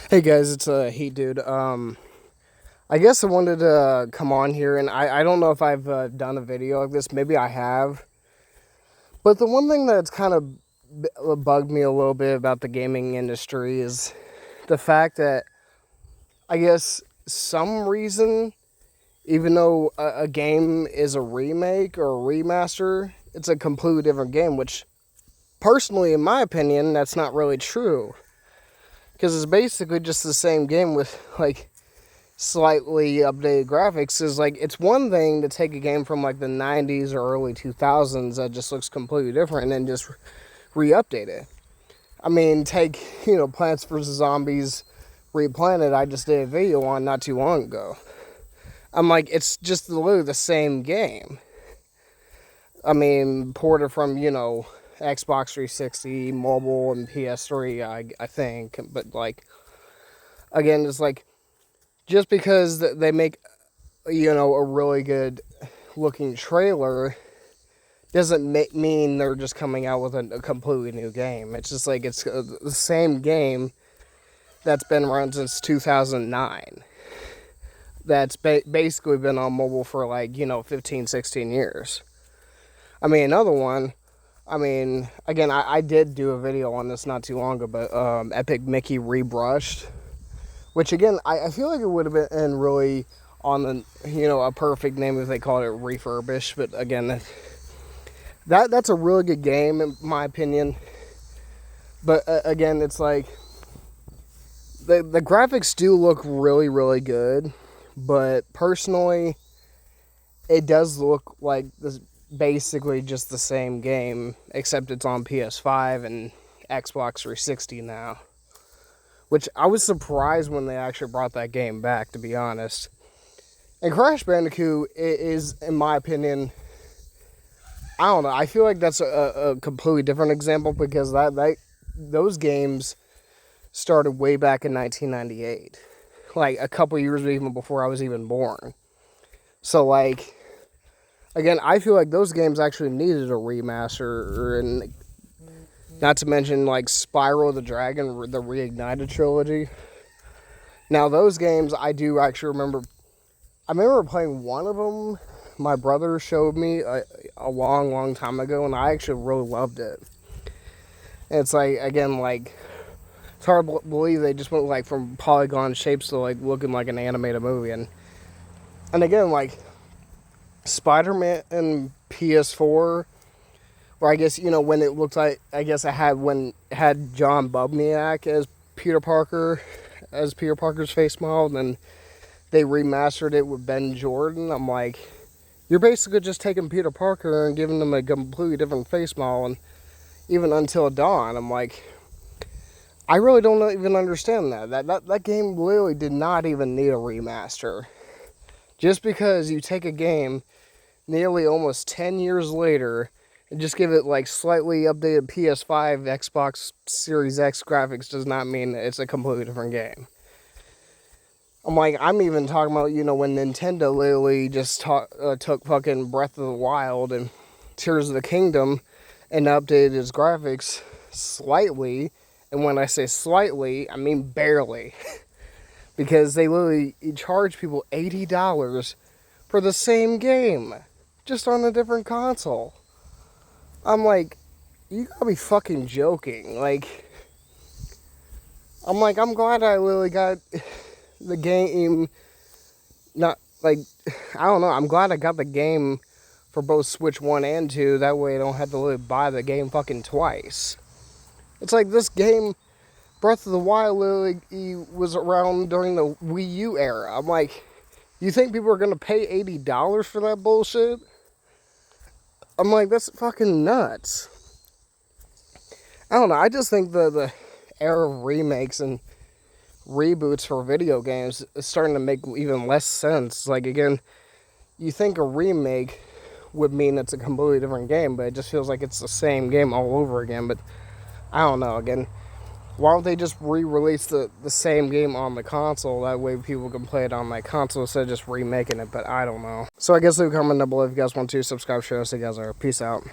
Hey guys, it's Heat Dude. I guess I wanted to come on here, and I don't know if I've done a video like this. Maybe I have. But the one thing that's kind of bugged me a little bit about the gaming industry is the fact that I guess some reason, even though a game is a remake or a remaster, it's a completely different game, which personally, in my opinion, that's not really true. Because it's basically just the same game with, like, slightly updated graphics. Is like, it's one thing to take a game from like the 90s or early 2000s that just looks completely different and then just re-update it. I mean, take, Plants vs. Zombies Replanted, I just did a video on not too long ago. I'm like, it's just literally the same game. I mean, ported from, Xbox 360, mobile, and PS3, I think. But, like, again, it's like, just because they make, a really good looking trailer doesn't mean they're just coming out with a completely new game. It's just like, it's the same game that's been around since 2009. That's basically been on mobile for like, 15, 16 years. I mean, another one, again, I did do a video on this not too long ago, but Epic Mickey Rebrushed. Which, again, I feel like it would have been really on the, a perfect name if they called it Refurbished. But, again, that's a really good game, in my opinion. But, again, it's like, the graphics do look really, really good. But, personally, it does look like this basically just the same game, except it's on PS5 and Xbox 360 now. Which I was surprised when they actually brought that game back, to be honest. And Crash Bandicoot is, in my opinion, I don't know. I feel like that's a completely different example because those games started way back in 1998. Like, a couple years even before I was even born. So, like, again, I feel like those games actually needed a remaster, and not to mention, like, Spyro the Dragon, the Reignited trilogy. Now, those games, I do actually remember. I remember playing one of them. My brother showed me a long, long time ago, and I actually really loved it. And it's like, again, like, it's hard to believe they just went, like, from polygon shapes to, like, looking like an animated movie. And again, like, Spider-Man and PS4... Or I guess, when it looked like, I guess it had John Bubniak as Peter Parker's face model, and then they remastered it with Ben Jordan. I'm like, you're basically just taking Peter Parker and giving him a completely different face model, and even Until Dawn, I'm like, I really don't even understand that. That game literally did not even need a remaster. Just because you take a game nearly almost 10 years later and just give it like slightly updated PS5, Xbox Series X graphics does not mean it's a completely different game. I'm like, I'm even talking about, when Nintendo literally just took fucking Breath of the Wild and Tears of the Kingdom and updated its graphics slightly. And when I say slightly, I mean barely. Because they literally charge people $80 for the same game, just on a different console. I'm like, you gotta be fucking joking. Like, I'm glad I literally got the game, not, like, I don't know, I'm glad I got the game for both Switch 1 and 2, that way I don't have to literally buy the game fucking twice. It's like this game, Breath of the Wild, literally was around during the Wii U era. I'm like, you think people are gonna pay $80 for that bullshit? I'm like, that's fucking nuts. I don't know, I just think the era of remakes and reboots for video games is starting to make even less sense. Like, again, you think a remake would mean it's a completely different game, but it just feels like it's the same game all over again. But I don't know, again, why don't they just re-release the same game on the console? That way people can play it on my console instead of just remaking it, but I don't know. So I guess leave a comment down below if you guys want to. Subscribe, share, see you guys later. Peace out.